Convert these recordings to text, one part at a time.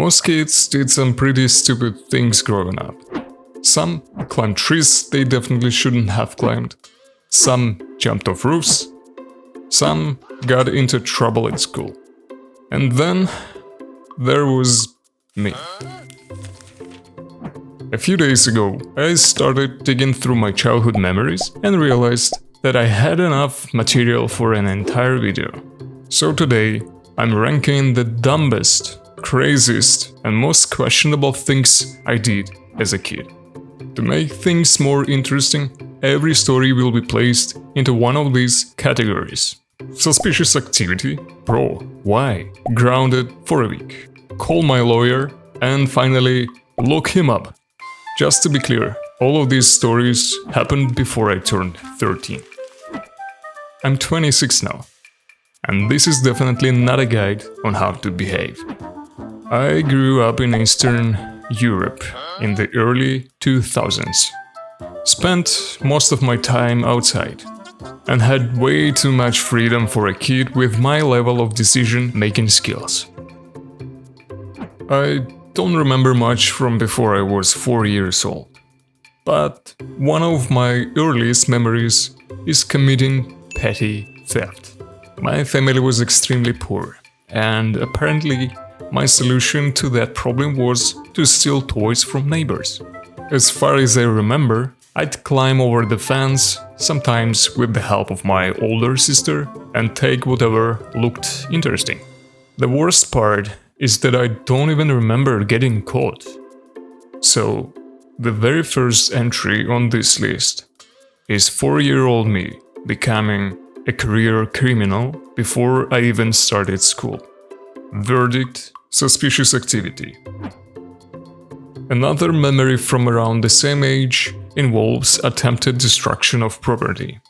Most kids did some pretty stupid things growing up. Some climbed trees they definitely shouldn't have climbed. Some jumped off roofs. Some got into trouble at school. And then there was me. A few days ago, I started digging through my childhood memories and realized that I had enough material for an entire video. So today, I'm ranking the dumbest, craziest, and most questionable things I did as a kid. To make things more interesting, every story will be placed into one of these categories. Suspicious activity, bro, why? Grounded for a week. Call my lawyer, and finally, look him up. Just to be clear, all of these stories happened before I turned 13. I'm 26 now, and this is definitely not a guide on how to behave. I grew up in Eastern Europe in the early 2000s. Spent most of my time outside, and had way too much freedom for a kid with my level of decision-making skills. I don't remember much from before I was 4 years old, but one of my earliest memories is committing petty theft. My family was extremely poor, and apparently my solution to that problem was to steal toys from neighbors. As far as I remember, I'd climb over the fence, sometimes with the help of my older sister, and take whatever looked interesting. The worst part is that I don't even remember getting caught. So, the very first entry on this list is 4-year-old me becoming a career criminal before I even started school. Verdict: suspicious activity. Another memory from around the same age involves attempted destruction of property.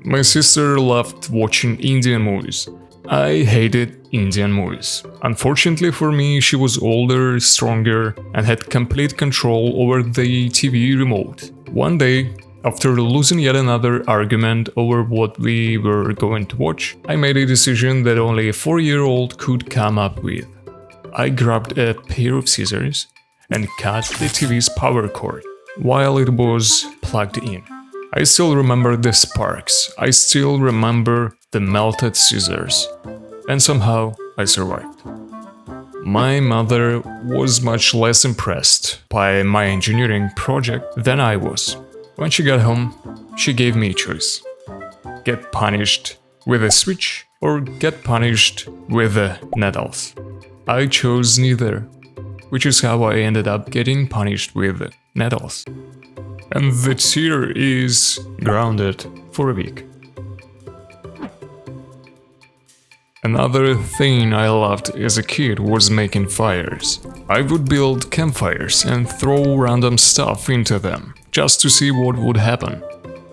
My sister loved watching Indian movies. I hated Indian movies. Unfortunately for me, she was older, stronger, and had complete control over the TV remote. One day, after losing yet another argument over what we were going to watch, I made a decision that only a 4-year-old could come up with. I grabbed a pair of scissors and cut the TV's power cord while it was plugged in. I still remember the sparks, I still remember the melted scissors, and somehow I survived. My mother was much less impressed by my engineering project than I was. When she got home, she gave me a choice: get punished with a switch or get punished with needles. I chose neither, which is how I ended up getting punished with needles. And the tier is grounded for a week. Another thing I loved as a kid was making fires. I would build campfires and throw random stuff into them, just to see what would happen.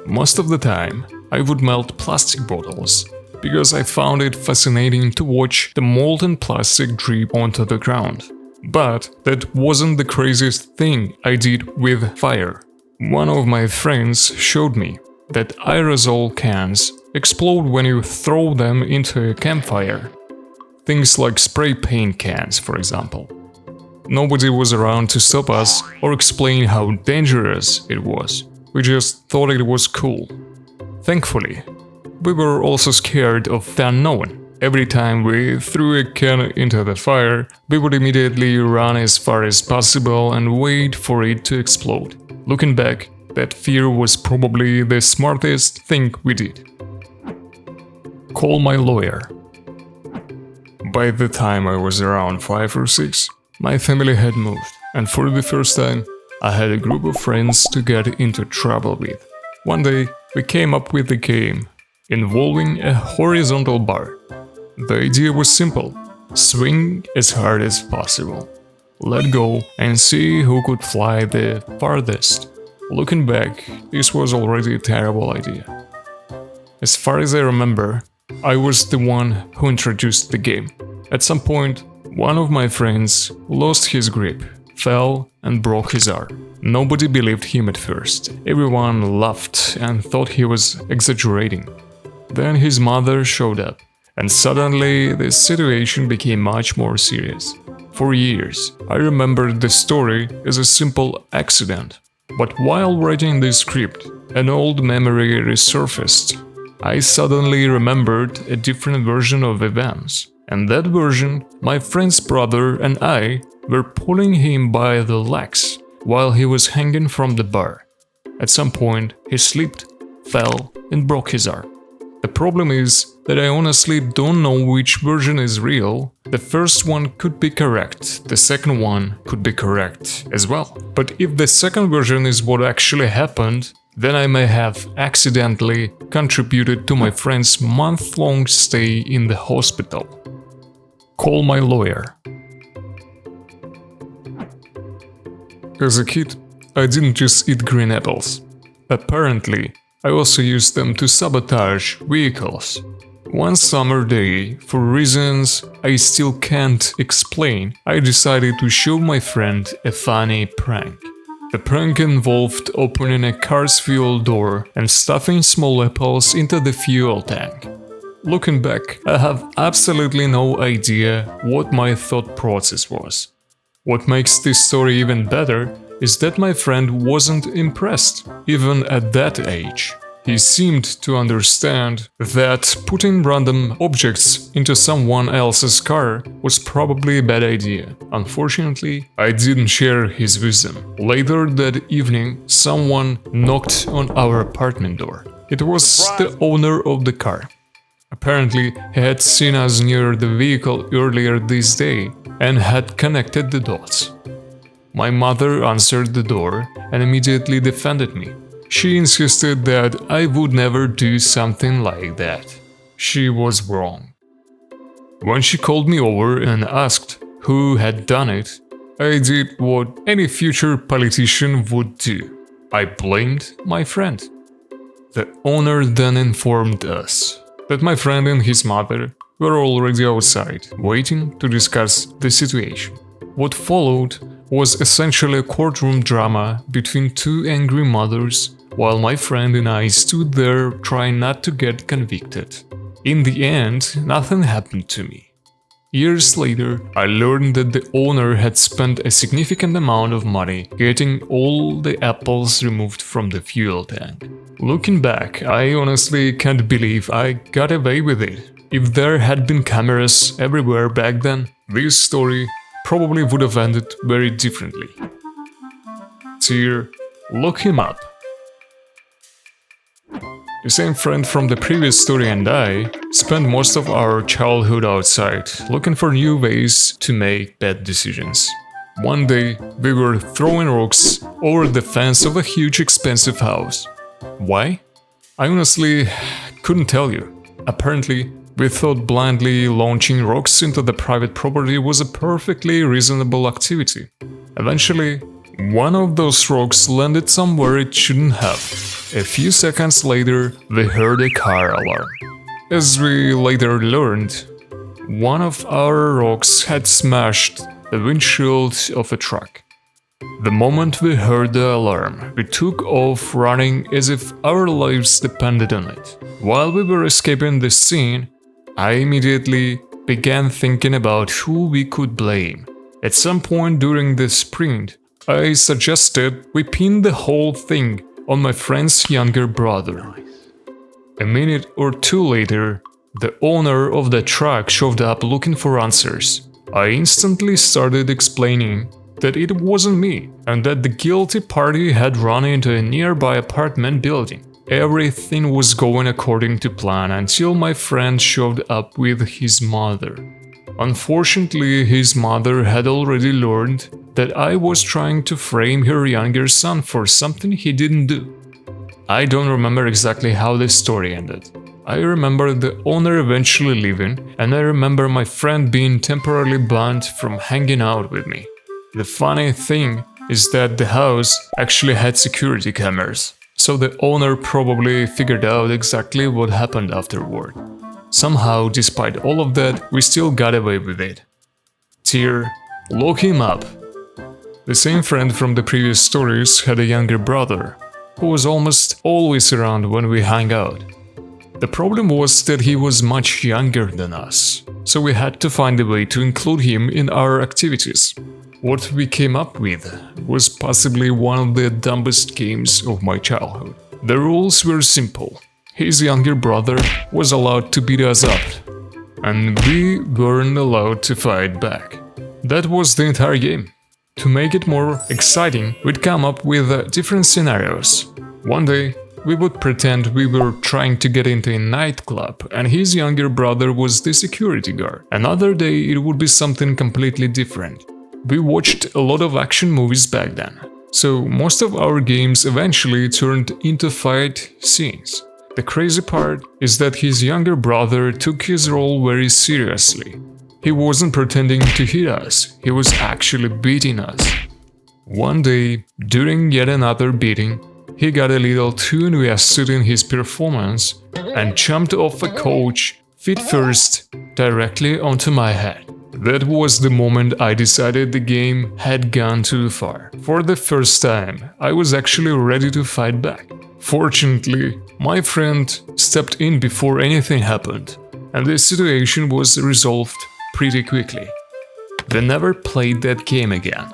Most of the time, I would melt plastic bottles, because I found it fascinating to watch the molten plastic drip onto the ground. But that wasn't the craziest thing I did with fire. One of my friends showed me that aerosol cans explode when you throw them into a campfire. Things like spray paint cans, for example. Nobody was around to stop us or explain how dangerous it was. We just thought it was cool. Thankfully, we were also scared of the unknown. Every time we threw a can into the fire, we would immediately run as far as possible and wait for it to explode. Looking back, that fear was probably the smartest thing we did. Call my lawyer. By the time I was around 5 or 6, my family had moved, and for the first time, I had a group of friends to get into trouble with. One day, we came up with a game involving a horizontal bar. The idea was simple: swing as hard as possible, let go, and see who could fly the farthest. Looking back, this was already a terrible idea. As far as I remember, I was the one who introduced the game. At some point, one of my friends lost his grip, fell, and broke his arm. Nobody believed him at first. Everyone laughed and thought he was exaggerating. Then his mother showed up, and suddenly the situation became much more serious. For years, I remembered the story as a simple accident. But while writing the script, an old memory resurfaced. I suddenly remembered a different version of events. And that version, my friend's brother and I were pulling him by the legs while he was hanging from the bar. At some point, he slipped, fell, and broke his arm. The problem is that I honestly don't know which version is real. The first one could be correct, the second one could be correct as well. But if the second version is what actually happened, then I may have accidentally contributed to my friend's month-long stay in the hospital. Call my lawyer. As a kid, I didn't just eat green apples. Apparently, I also used them to sabotage vehicles. One summer day, for reasons I still can't explain, I decided to show my friend a funny prank. The prank involved opening a car's fuel door and stuffing small apples into the fuel tank. Looking back, I have absolutely no idea what my thought process was. What makes this story even better is that my friend wasn't impressed, even at that age. He seemed to understand that putting random objects into someone else's car was probably a bad idea. Unfortunately, I didn't share his wisdom. Later that evening, someone knocked on our apartment door. It was the owner of the car. Apparently, he had seen us near the vehicle earlier this day and had connected the dots. My mother answered the door and immediately defended me. She insisted that I would never do something like that. She was wrong. When she called me over and asked who had done it, I did what any future politician would do. I blamed my friend. The owner then informed us that my friend and his mother were already outside, waiting to discuss the situation. What followed was essentially a courtroom drama between two angry mothers, while my friend and I stood there trying not to get convicted. In the end, nothing happened to me. Years later, I learned that the owner had spent a significant amount of money getting all the apples removed from the fuel tank. Looking back, I honestly can't believe I got away with it. If there had been cameras everywhere back then, this story probably would have ended very differently. Tier, look him up. The same friend from the previous story and I spent most of our childhood outside, looking for new ways to make bad decisions. One day, we were throwing rocks over the fence of a huge expensive house. Why? I honestly couldn't tell you. Apparently, we thought blindly launching rocks into the private property was a perfectly reasonable activity. Eventually, one of those rocks landed somewhere it shouldn't have. A few seconds later, we heard a car alarm. As we later learned, one of our rocks had smashed the windshield of a truck. The moment we heard the alarm, we took off running as if our lives depended on it. While we were escaping the scene, I immediately began thinking about who we could blame. At some point during the sprint, I suggested we pin the whole thing on my friend's younger brother. A minute or two later, the owner of the truck showed up looking for answers. I instantly started explaining that it wasn't me and that the guilty party had run into a nearby apartment building. Everything was going according to plan until my friend showed up with his mother. Unfortunately, his mother had already learned that I was trying to frame her younger son for something he didn't do. I don't remember exactly how the story ended. I remember the owner eventually leaving, and I remember my friend being temporarily banned from hanging out with me. The funny thing is that the house actually had security cameras, so the owner probably figured out exactly what happened afterward. Somehow, despite all of that, we still got away with it. Tier, look him up. The same friend from the previous stories had a younger brother, who was almost always around when we hung out. The problem was that he was much younger than us, so we had to find a way to include him in our activities. What we came up with was possibly one of the dumbest games of my childhood. The rules were simple. His younger brother was allowed to beat us up, and we weren't allowed to fight back. That was the entire game. To make it more exciting, we'd come up with different scenarios. One day, we would pretend we were trying to get into a nightclub and his younger brother was the security guard. Another day, it would be something completely different. We watched a lot of action movies back then, so most of our games eventually turned into fight scenes. The crazy part is that his younger brother took his role very seriously. He wasn't pretending to hit us, he was actually beating us. One day, during yet another beating, he got a little too invested in his performance and jumped off a couch, feet first, directly onto my head. That was the moment I decided the game had gone too far. For the first time, I was actually ready to fight back. Fortunately, my friend stepped in before anything happened, and the situation was resolved pretty quickly. We never played that game again.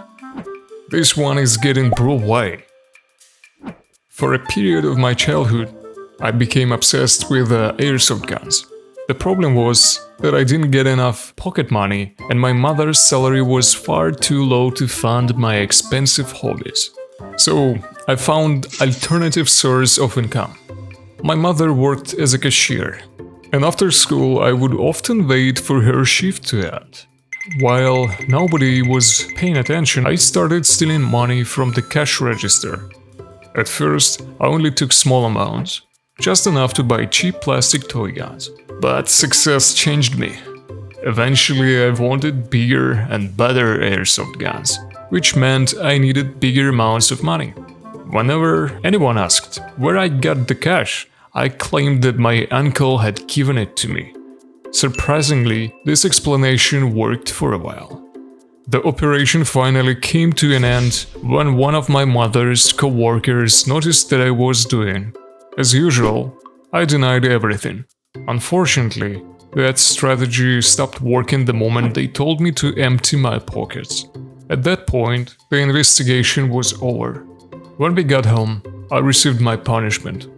This one is getting brutal wide. For a period of my childhood, I became obsessed with airsoft guns. The problem was that I didn't get enough pocket money and my mother's salary was far too low to fund my expensive hobbies. So I found alternative source of income. My mother worked as a cashier, and after school I would often wait for her shift to end. While nobody was paying attention, I started stealing money from the cash register. At first, I only took small amounts, just enough to buy cheap plastic toy guns. But success changed me. Eventually, I wanted bigger and better airsoft guns, which meant I needed bigger amounts of money. Whenever anyone asked where I got the cash, I claimed that my uncle had given it to me. Surprisingly, this explanation worked for a while. The operation finally came to an end when one of my mother's co-workers noticed that I was doing. As usual, I denied everything. Unfortunately, that strategy stopped working the moment they told me to empty my pockets. At that point, the investigation was over. When we got home, I received my punishment.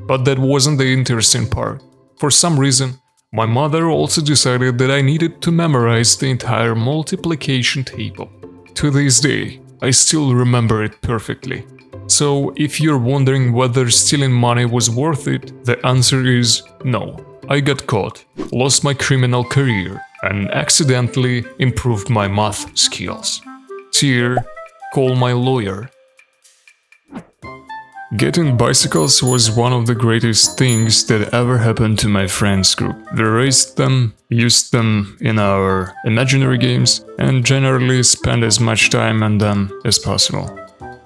But that wasn't the interesting part. For some reason, my mother also decided that I needed to memorize the entire multiplication table. To this day, I still remember it perfectly. So if you're wondering whether stealing money was worth it, the answer is no. I got caught, lost my criminal career, and accidentally improved my math skills. Tier, call my lawyer. Getting bicycles was one of the greatest things that ever happened to my friends group. We raced them, used them in our imaginary games, and generally spent as much time on them as possible.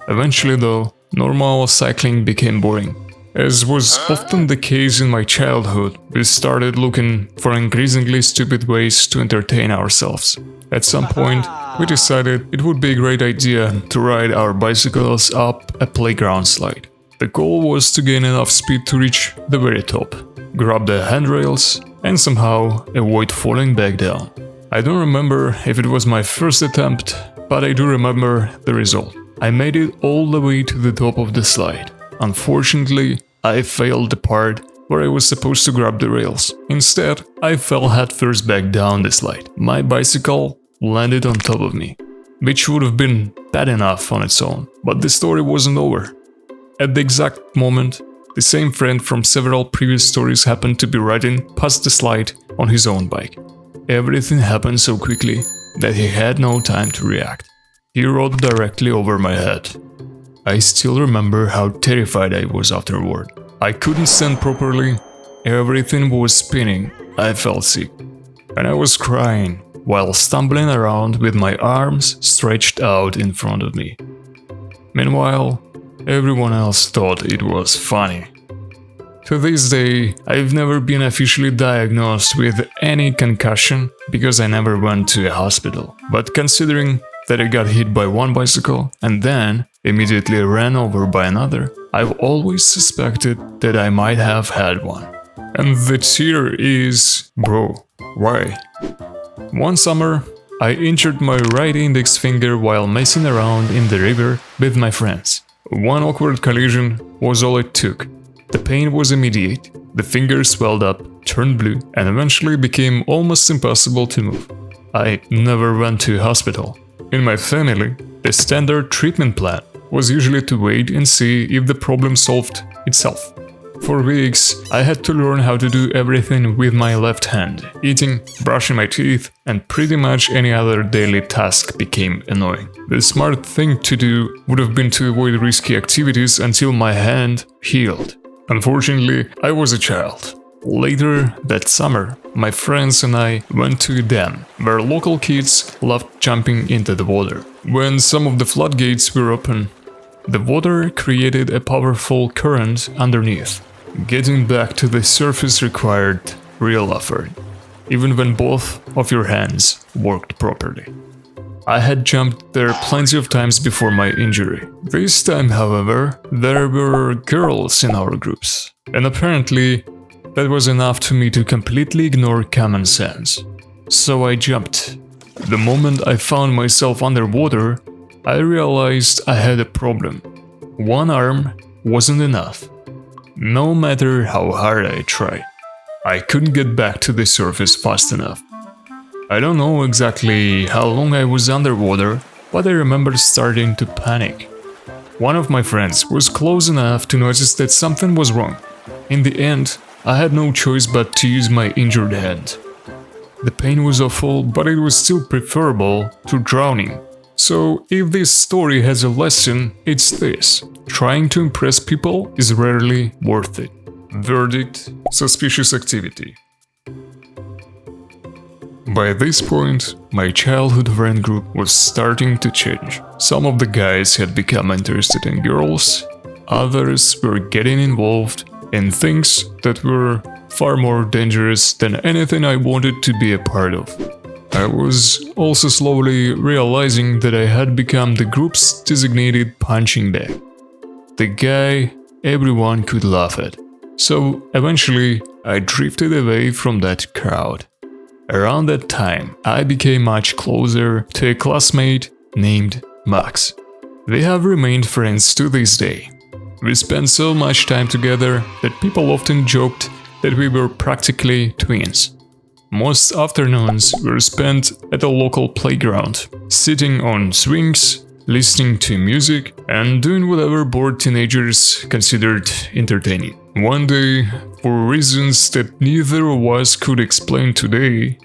Eventually though, normal cycling became boring. As was often the case in my childhood, we started looking for increasingly stupid ways to entertain ourselves. At some point, we decided it would be a great idea to ride our bicycles up a playground slide. The goal was to gain enough speed to reach the very top, grab the handrails, and somehow avoid falling back down. I don't remember if it was my first attempt, but I do remember the result. I made it all the way to the top of the slide. Unfortunately, I failed the part where I was supposed to grab the rails. Instead, I fell headfirst back down the slide. My bicycle landed on top of me, which would have been bad enough on its own, but the story wasn't over. At the exact moment, the same friend from several previous stories happened to be riding past the slide on his own bike. Everything happened so quickly that he had no time to react. He rode directly over my head. I still remember how terrified I was afterward. I couldn't stand properly, everything was spinning, I felt sick. And I was crying while stumbling around with my arms stretched out in front of me. Meanwhile, everyone else thought it was funny. To this day, I've never been officially diagnosed with any concussion because I never went to a hospital. But considering that I got hit by one bicycle and then immediately ran over by another, I've always suspected that I might have had one. And the tear is... bro, why? One summer, I injured my right index finger while messing around in the river with my friends. One awkward collision was all it took. The pain was immediate, the finger swelled up, turned blue, and eventually became almost impossible to move. I never went to hospital. In my family, the standard treatment plan was usually to wait and see if the problem solved itself. For weeks, I had to learn how to do everything with my left hand. Eating, brushing my teeth, and pretty much any other daily task became annoying. The smart thing to do would have been to avoid risky activities until my hand healed. Unfortunately, I was a child. Later that summer, my friends and I went to a dam, where local kids loved jumping into the water. When some of the floodgates were open, the water created a powerful current underneath. Getting back to the surface required real effort, even when both of your hands worked properly. I had jumped there plenty of times before my injury. This time, however, there were girls in our groups, and apparently that was enough to me to completely ignore common sense. So I jumped. The moment I found myself underwater, I realized I had a problem. One arm wasn't enough. No matter how hard I tried, I couldn't get back to the surface fast enough. I don't know exactly how long I was underwater, but I remember starting to panic. One of my friends was close enough to notice that something was wrong. In the end, I had no choice but to use my injured hand. The pain was awful, but it was still preferable to drowning. So, if this story has a lesson, it's this: trying to impress people is rarely worth it. Verdict: suspicious activity. By this point, my childhood friend group was starting to change. Some of the guys had become interested in girls, others were getting involved in things that were far more dangerous than anything I wanted to be a part of. I was also slowly realizing that I had become the group's designated punching bag. The guy everyone could laugh at. So eventually, I drifted away from that crowd. Around that time, I became much closer to a classmate named Max. We have remained friends to this day. We spent so much time together that people often joked that we were practically twins. Most afternoons were spent at a local playground, sitting on swings, listening to music, and doing whatever bored teenagers considered entertaining. One day, for reasons that neither of us could explain today,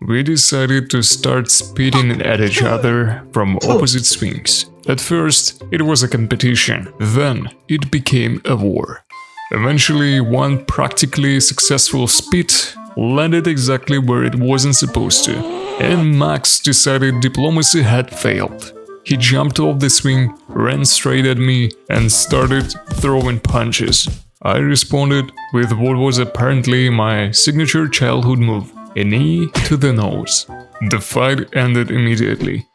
we decided to start spitting at each other from opposite swings. At first, it was a competition, then it became a war. Eventually, one practically successful spit landed exactly where it wasn't supposed to, and Max decided diplomacy had failed. He jumped off the swing, ran straight at me, and started throwing punches. I responded with what was apparently my signature childhood move, a knee to the nose. The fight ended immediately.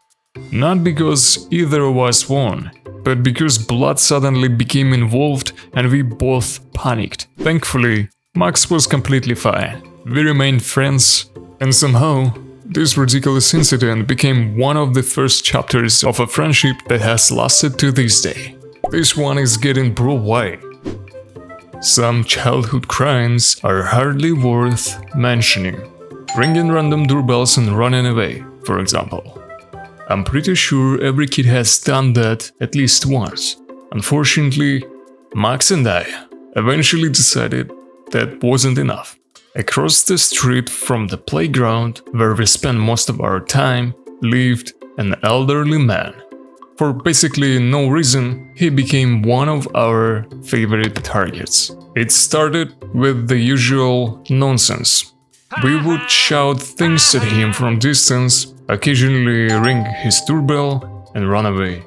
Not because either of us won, but because blood suddenly became involved and we both panicked. Thankfully, Max was completely fine. We remained friends, and somehow, this ridiculous incident became one of the first chapters of a friendship that has lasted to this day. This one is getting bro-wide. Some childhood crimes are hardly worth mentioning. Ringing random doorbells and running away, for example. I'm pretty sure every kid has done that at least once. Unfortunately, Max and I eventually decided that wasn't enough. Across the street from the playground, where we spent most of our time, lived an elderly man. For basically no reason, he became one of our favorite targets. It started with the usual nonsense. We would shout things at him from distance, occasionally ring his doorbell, and run away.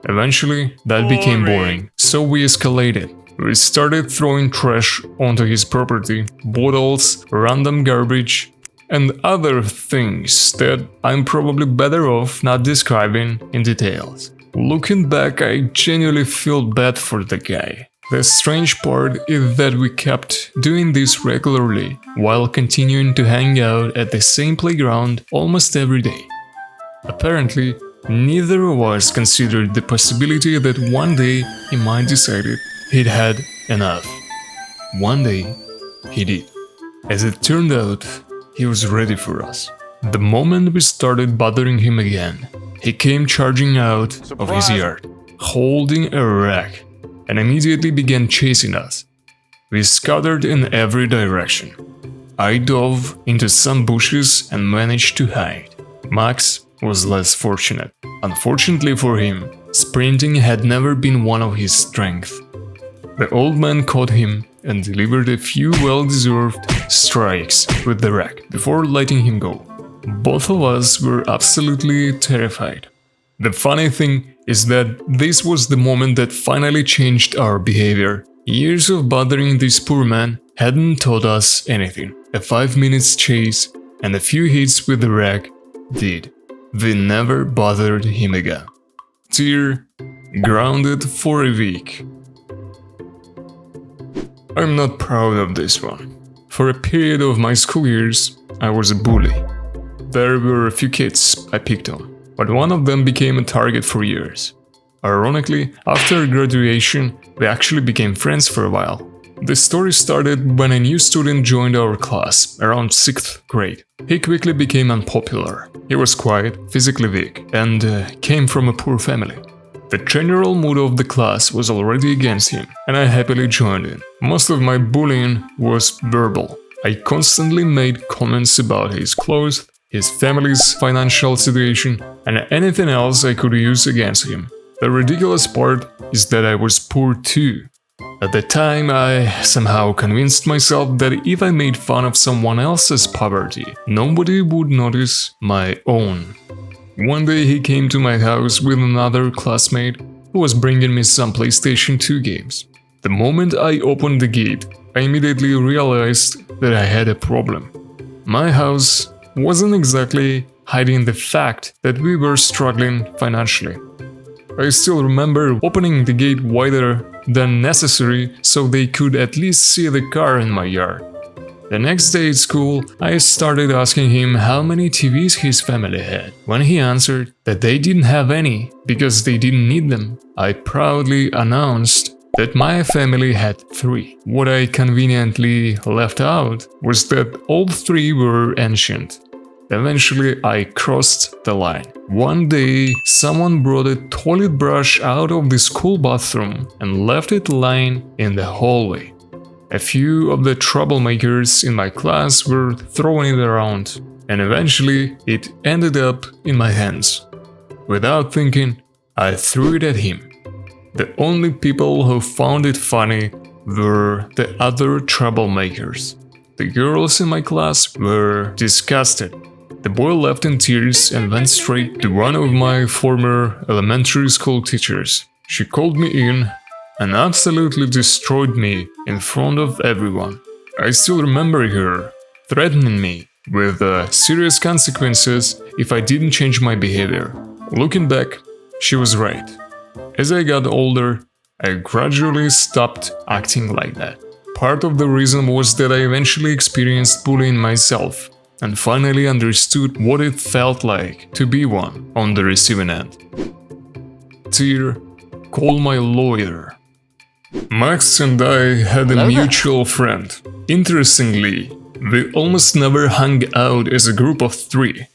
Eventually, that became boring, so we escalated. We started throwing trash onto his property, bottles, random garbage, and other things that I'm probably better off not describing in details. Looking back, I genuinely feel bad for the guy. The strange part is that we kept doing this regularly, while continuing to hang out at the same playground almost every day. Apparently, neither of us considered the possibility that one day he might decide he'd had enough. One day, he did. As it turned out, he was ready for us. The moment we started bothering him again, he came charging out of his yard, holding a rack, and immediately began chasing us. We scattered in every direction. I dove into some bushes and managed to hide. Max was less fortunate. Unfortunately for him, sprinting had never been one of his strengths. The old man caught him and delivered a few well-deserved strikes with the rack before letting him go. Both of us were absolutely terrified. The funny thing is that this was the moment that finally changed our behavior. Years of bothering this poor man hadn't taught us anything. A 5 minutes chase and a few hits with the rack did. We never bothered him again. Tear, grounded for a week. I'm not proud of this one. For a period of my school years, I was a bully. There were a few kids I picked on, but one of them became a target for years. Ironically, after graduation, we actually became friends for a while. The story started when a new student joined our class, around 6th grade. He quickly became unpopular. He was quiet, physically weak, and came from a poor family. The general mood of the class was already against him, and I happily joined in. Most of my bullying was verbal. I constantly made comments about his clothes, his family's financial situation, and anything else I could use against him. The ridiculous part is that I was poor too. At the time, I somehow convinced myself that if I made fun of someone else's poverty, nobody would notice my own. One day he came to my house with another classmate who was bringing me some PlayStation 2 games. The moment I opened the gate, I immediately realized that I had a problem. My house wasn't exactly hiding the fact that we were struggling financially. I still remember opening the gate wider than necessary so they could at least see the car in my yard. The next day at school, I started asking him how many TVs his family had. When he answered that they didn't have any because they didn't need them, I proudly announced that my family had 3. What I conveniently left out was that all 3 were ancient. Eventually, I crossed the line. One day, someone brought a toilet brush out of the school bathroom and left it lying in the hallway. A few of the troublemakers in my class were throwing it around, and eventually it ended up in my hands. Without thinking, I threw it at him. The only people who found it funny were the other troublemakers. The girls in my class were disgusted. The boy left in tears and went straight to one of my former elementary school teachers. She called me in and absolutely destroyed me in front of everyone. I still remember her threatening me with serious consequences if I didn't change my behavior. Looking back, she was right. As I got older, I gradually stopped acting like that. Part of the reason was that I eventually experienced bullying myself and finally understood what it felt like to be one on the receiving end. Tear, call my lawyer. Max and I had a mutual friend. Interestingly, we almost never hung out as a group of 3,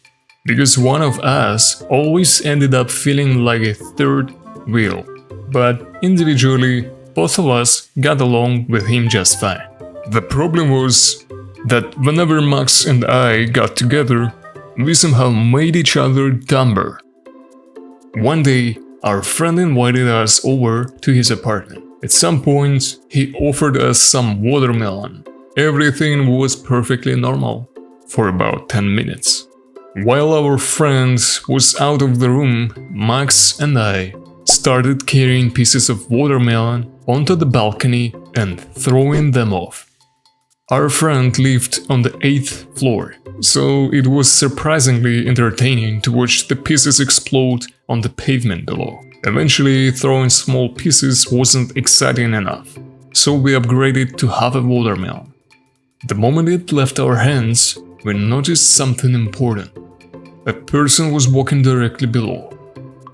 because one of us always ended up feeling like a third wheel. But individually, both of us got along with him just fine. The problem was that whenever Max and I got together, we somehow made each other dumber. One day, our friend invited us over to his apartment. At some point, he offered us some watermelon. Everything was perfectly normal for about 10 minutes. While our friend was out of the room, Max and I started carrying pieces of watermelon onto the balcony and throwing them off. Our friend lived on the 8th floor, so it was surprisingly entertaining to watch the pieces explode on the pavement below. Eventually, throwing small pieces wasn't exciting enough. so we upgraded to half a watermelon. The moment it left our hands, we noticed something important. A person was walking directly below.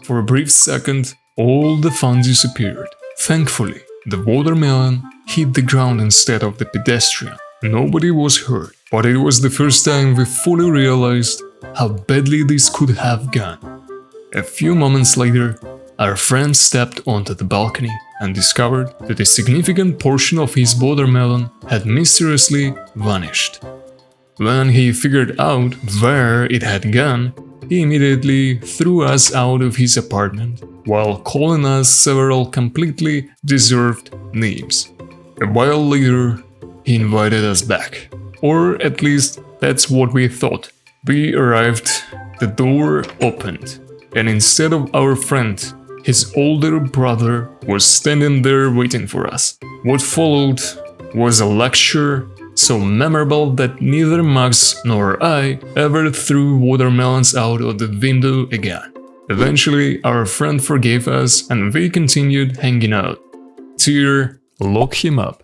For a brief second, all the fun disappeared. Thankfully, the watermelon hit the ground instead of the pedestrian. Nobody was hurt, but it was the first time we fully realized how badly this could have gone. A few moments later, our friend stepped onto the balcony and discovered that a significant portion of his watermelon had mysteriously vanished. When he figured out where it had gone, he immediately threw us out of his apartment while calling us several completely deserved names. A while later, he invited us back. Or at least that's what we thought. We arrived, the door opened, and instead of our friend, his older brother was standing there waiting for us. What followed was a lecture so memorable that neither Max nor I ever threw watermelons out of the window again. Eventually, our friend forgave us and we continued hanging out. Tear, lock him up.